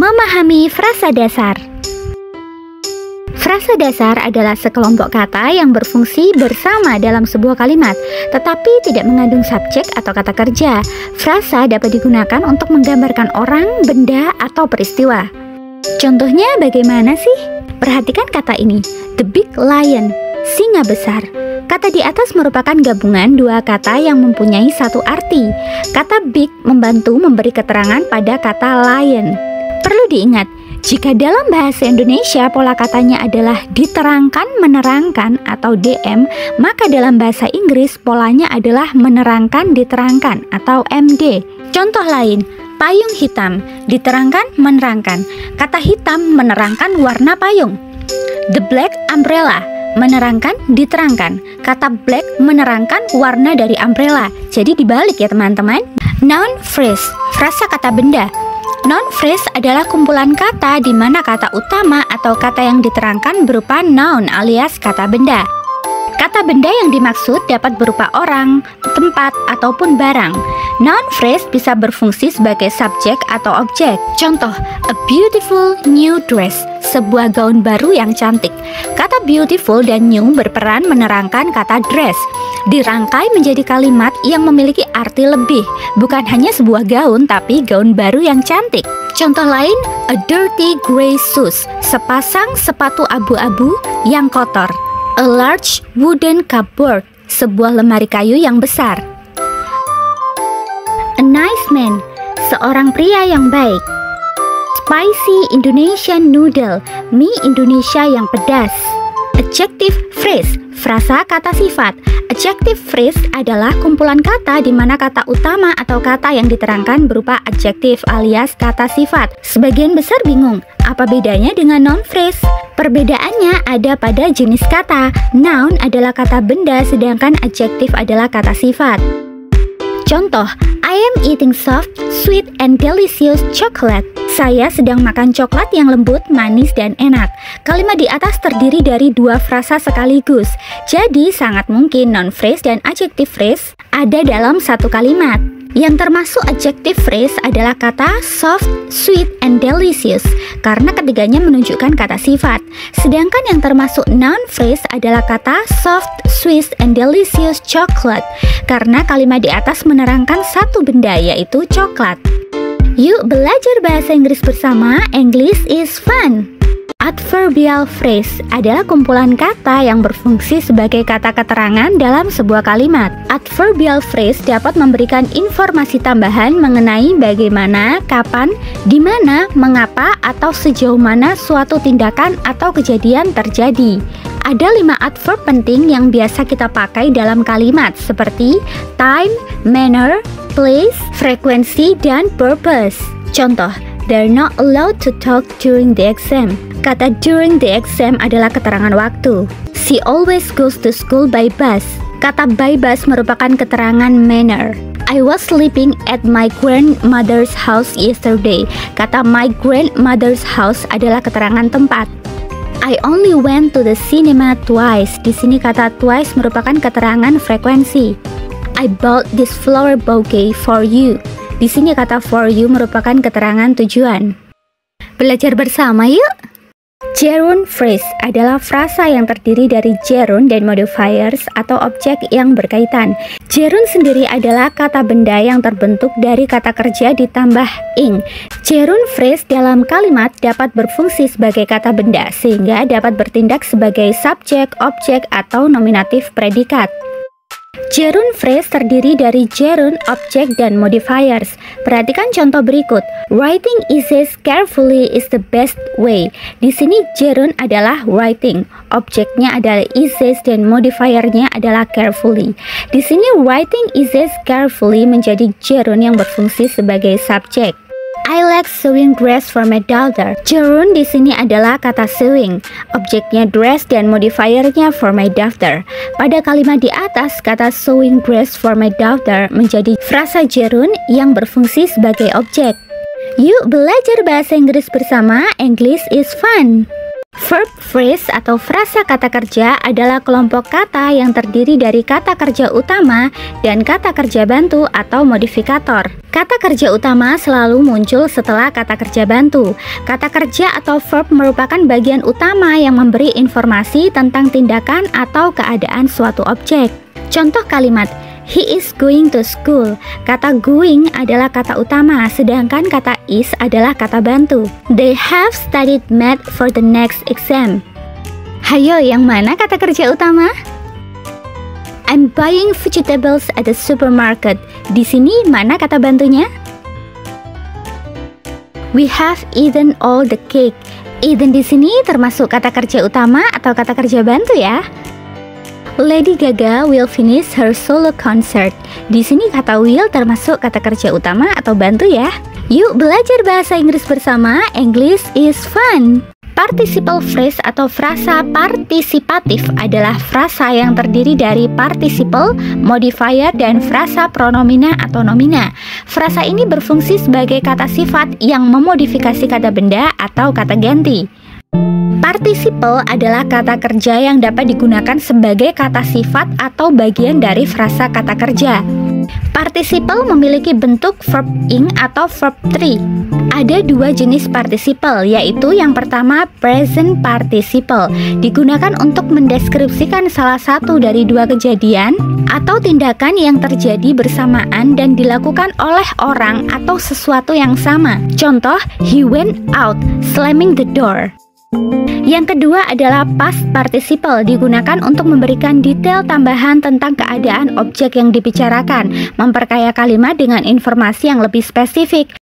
Memahami frasa dasar. Frasa dasar adalah sekelompok kata yang berfungsi bersama dalam sebuah kalimat, tetapi tidak mengandung subjek atau kata kerja. Frasa dapat digunakan untuk menggambarkan orang, benda, atau peristiwa. Contohnya bagaimana sih? Perhatikan kata ini, the big lion, singa besar. Kata di atas merupakan gabungan dua kata yang mempunyai satu arti. Kata big membantu memberi keterangan pada kata lion. Perlu diingat, jika dalam bahasa Indonesia pola katanya adalah diterangkan, menerangkan atau DM, maka dalam bahasa Inggris polanya adalah menerangkan, diterangkan atau MD. Contoh lain, payung hitam, diterangkan, menerangkan. Kata hitam menerangkan warna payung. The black umbrella, menerangkan, diterangkan. Kata black menerangkan warna dari umbrella. Jadi dibalik ya teman-teman. Noun phrase, frasa kata benda. Noun phrase adalah kumpulan kata di mana kata utama atau kata yang diterangkan berupa noun alias kata benda. Kata benda yang dimaksud dapat berupa orang, tempat, ataupun barang. Noun phrase bisa berfungsi sebagai subjek atau objek. Contoh, a beautiful new dress, sebuah gaun baru yang cantik. Kata beautiful dan new berperan menerangkan kata dress. Dirangkai menjadi kalimat yang memiliki arti lebih, bukan hanya sebuah gaun, tapi gaun baru yang cantik. Contoh lain, a dirty gray shoes, sepasang sepatu abu-abu yang kotor. A large wooden cupboard, sebuah lemari kayu yang besar. A nice man, seorang pria yang baik. Spicy Indonesian noodle, mie Indonesia yang pedas. Adjective phrase, frasa kata sifat. Adjective phrase adalah kumpulan kata di mana kata utama atau kata yang diterangkan berupa adjektif alias kata sifat. Sebagian besar bingung, apa bedanya dengan noun phrase? Perbedaannya ada pada jenis kata. Noun adalah kata benda, sedangkan adjektif adalah kata sifat. Contoh, I am eating soft, sweet, and delicious chocolate. Saya sedang makan coklat yang lembut, manis, dan enak. Kalimat di atas terdiri dari dua frasa sekaligus. Jadi, sangat mungkin noun phrase dan adjective phrase ada dalam satu kalimat. Yang termasuk adjective phrase adalah kata soft, sweet, and delicious karena ketiganya menunjukkan kata sifat. Sedangkan yang termasuk noun phrase adalah kata soft, sweet, and delicious chocolate karena kalimat di atas menerangkan satu benda yaitu coklat. Yuk belajar bahasa Inggris bersama, English is fun! Adverbial phrase adalah kumpulan kata yang berfungsi sebagai kata keterangan dalam sebuah kalimat. Adverbial phrase dapat memberikan informasi tambahan mengenai bagaimana, kapan, di mana, mengapa, atau sejauh mana suatu tindakan atau kejadian terjadi. Ada 5 adverb penting yang biasa kita pakai dalam kalimat seperti time, manner, place, frequency, dan purpose. Contoh, they're not allowed to talk during the exam. Kata during the exam adalah keterangan waktu. She always goes to school by bus. Kata by bus merupakan keterangan manner. I was sleeping at my grandmother's house yesterday. Kata my grandmother's house adalah keterangan tempat. I only went to the cinema twice. Di sini kata twice merupakan keterangan frekuensi. I bought this flower bouquet for you. Di sini kata for you merupakan keterangan tujuan. Belajar bersama yuk! Gerund phrase adalah frasa yang terdiri dari gerund dan modifiers atau objek yang berkaitan. Gerund sendiri adalah kata benda yang terbentuk dari kata kerja ditambah ing. Gerund phrase dalam kalimat dapat berfungsi sebagai kata benda sehingga dapat bertindak sebagai subjek, objek, atau nominatif predikat. Gerund phrase terdiri dari gerund, objek, dan modifiers. Perhatikan contoh berikut. Writing essays carefully is the best way. Di sini gerund adalah writing, objeknya adalah essays dan modifiernya adalah carefully. Di sini writing essays carefully menjadi gerund yang berfungsi sebagai subjek. I like sewing dress for my daughter. Gerund di sini adalah kata sewing, objeknya dress dan modifiernya for my daughter. Pada kalimat di atas, kata sewing dress for my daughter menjadi frasa gerund yang berfungsi sebagai objek. Yuk belajar bahasa Inggris bersama, English is fun! Verb Phrase atau frasa kata kerja adalah kelompok kata yang terdiri dari kata kerja utama dan kata kerja bantu atau modifikator. Kata kerja utama selalu muncul setelah kata kerja bantu. Kata kerja atau verb merupakan bagian utama yang memberi informasi tentang tindakan atau keadaan suatu objek. Contoh kalimat, he is going to school. Kata going adalah kata utama, sedangkan kata is adalah kata bantu. They have studied math for the next exam. Hayo, yang mana kata kerja utama? I'm buying vegetables at the supermarket. Di sini mana kata bantunya? We have eaten all the cake. Eaten di sini termasuk kata kerja utama atau kata kerja bantu ya? Lady Gaga will finish her solo concert. Di sini kata will termasuk kata kerja utama atau bantu ya. Yuk belajar bahasa Inggris bersama. English is fun. Participle phrase atau frasa partisipatif adalah frasa yang terdiri dari participle, modifier, dan frasa pronomina atau nomina. Frasa ini berfungsi sebagai kata sifat yang memodifikasi kata benda atau kata ganti. Participle adalah kata kerja yang dapat digunakan sebagai kata sifat atau bagian dari frasa kata kerja. Participle memiliki bentuk verb ing atau verb tree. Ada dua jenis participle, yaitu yang pertama present participle, digunakan untuk mendeskripsikan salah satu dari dua kejadian atau tindakan yang terjadi bersamaan dan dilakukan oleh orang atau sesuatu yang sama. Contoh, he went out, slamming the door. Yang kedua adalah past participle, digunakan untuk memberikan detail tambahan tentang keadaan objek yang dibicarakan, memperkaya kalimat dengan informasi yang lebih spesifik.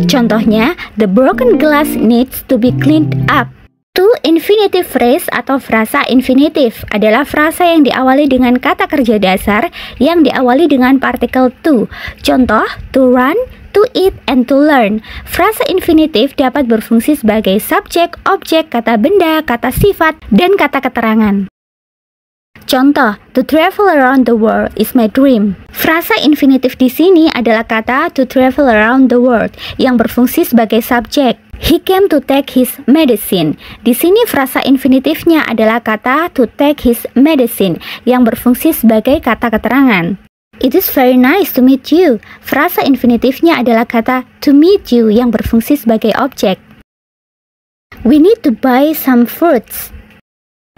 Contohnya, the broken glass needs to be cleaned up. To infinitive phrase atau frasa infinitif adalah frasa yang diawali dengan kata kerja dasar yang diawali dengan partikel to. Contoh, to run, to eat, and to learn. Frasa infinitif dapat berfungsi sebagai subjek, objek, kata benda, kata sifat, dan kata keterangan. Contoh, to travel around the world is my dream. Frasa infinitif di sini adalah kata to travel around the world yang berfungsi sebagai subjek. He came to take his medicine. Di sini frasa infinitifnya adalah kata to take his medicine yang berfungsi sebagai kata keterangan. It is very nice to meet you. Frasa infinitifnya adalah kata to meet you yang berfungsi sebagai objek. We need to buy some fruits.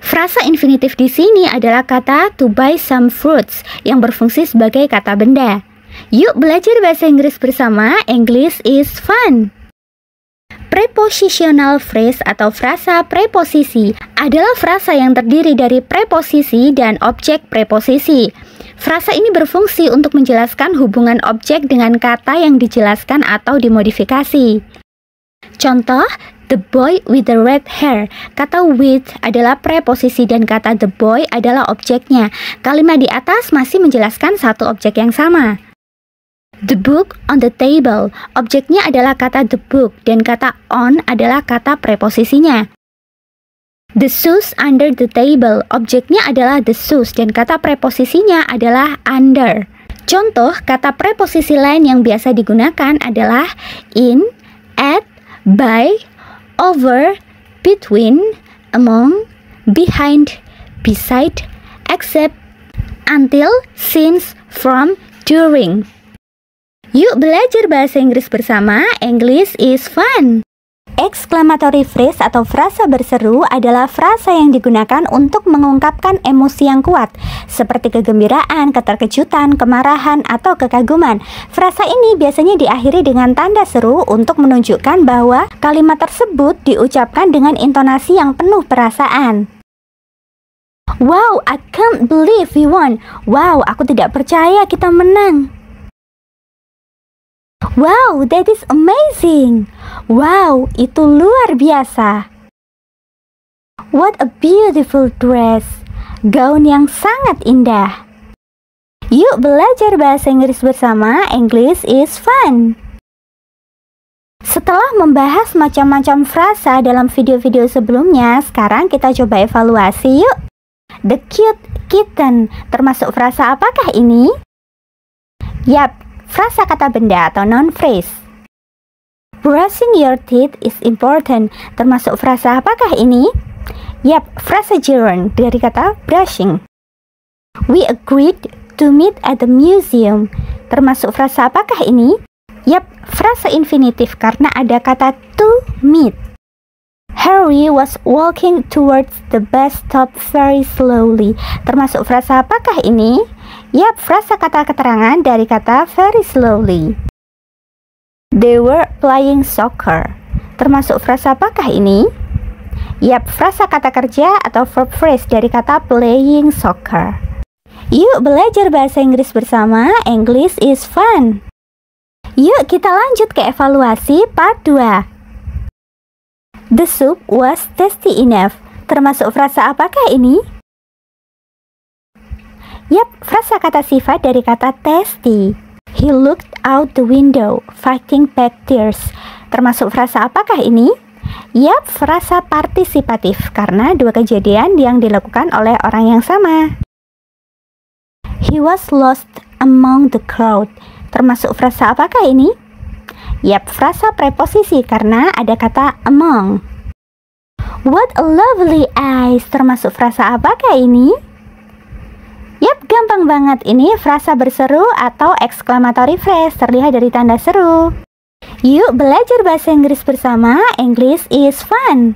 Frasa infinitif di sini adalah kata to buy some fruits yang berfungsi sebagai kata benda. Yuk belajar bahasa Inggris bersama. English is fun. Prepositional phrase atau frasa preposisi adalah frasa yang terdiri dari preposisi dan objek preposisi. Frasa ini berfungsi untuk menjelaskan hubungan objek dengan kata yang dijelaskan atau dimodifikasi. Contoh, the boy with the red hair. Kata with adalah preposisi dan kata the boy adalah objeknya. Kalimat di atas masih menjelaskan satu objek yang sama. The book on the table. Objeknya adalah kata the book dan kata on adalah kata preposisinya. The shoes under the table. Objeknya adalah the shoes dan kata preposisinya adalah under. Contoh kata preposisi lain yang biasa digunakan adalah in, at, by, over, between, among, behind, beside, except, until, since, from, during. Yuk belajar bahasa Inggris bersama. English is fun. Exclamatory phrase atau frasa berseru adalah frasa yang digunakan untuk mengungkapkan emosi yang kuat, seperti kegembiraan, keterkejutan, kemarahan, atau kekaguman. Frasa ini biasanya diakhiri dengan tanda seru untuk menunjukkan bahwa kalimat tersebut diucapkan dengan intonasi yang penuh perasaan. Wow, I can't believe we won. Wow, aku tidak percaya kita menang. Wow, that is amazing. Wow, itu luar biasa. What a beautiful dress. Gaun yang sangat indah. Yuk belajar bahasa Inggris bersama. English is fun. Setelah membahas macam-macam frasa dalam video-video sebelumnya, sekarang kita coba evaluasi yuk. The cute kitten, termasuk frasa apakah ini? Yap, frasa kata benda atau noun phrase. Brushing your teeth is important, termasuk frasa apakah ini? Yap, frasa gerund dari kata brushing. We agreed to meet at the museum. Termasuk frasa apakah ini? Yap, frasa infinitif karena ada kata to meet. Harry was walking towards the bus stop very slowly. Termasuk frasa apakah ini? Yap, frasa kata keterangan dari kata very slowly. They were playing soccer. Termasuk frasa apakah ini? Yap, frasa kata kerja atau verb phrase dari kata playing soccer. Yuk belajar bahasa Inggris bersama, English is fun. Yuk kita lanjut ke evaluasi part 2. The soup was tasty enough. Termasuk frasa apakah ini? Yap, frasa kata sifat dari kata tasty. He looked out the window, fighting back tears. Termasuk frasa apakah ini? Yap, frasa partisipatif karena dua kejadian yang dilakukan oleh orang yang sama. He was lost among the crowd. Termasuk frasa apakah ini? Yap, frasa preposisi karena ada kata among. What a lovely eyes. Termasuk frasa apakah ini? Yap, gampang banget. Ini frasa berseru atau exclamatory phrase, terlihat dari tanda seru. Yuk belajar bahasa Inggris bersama, English is fun.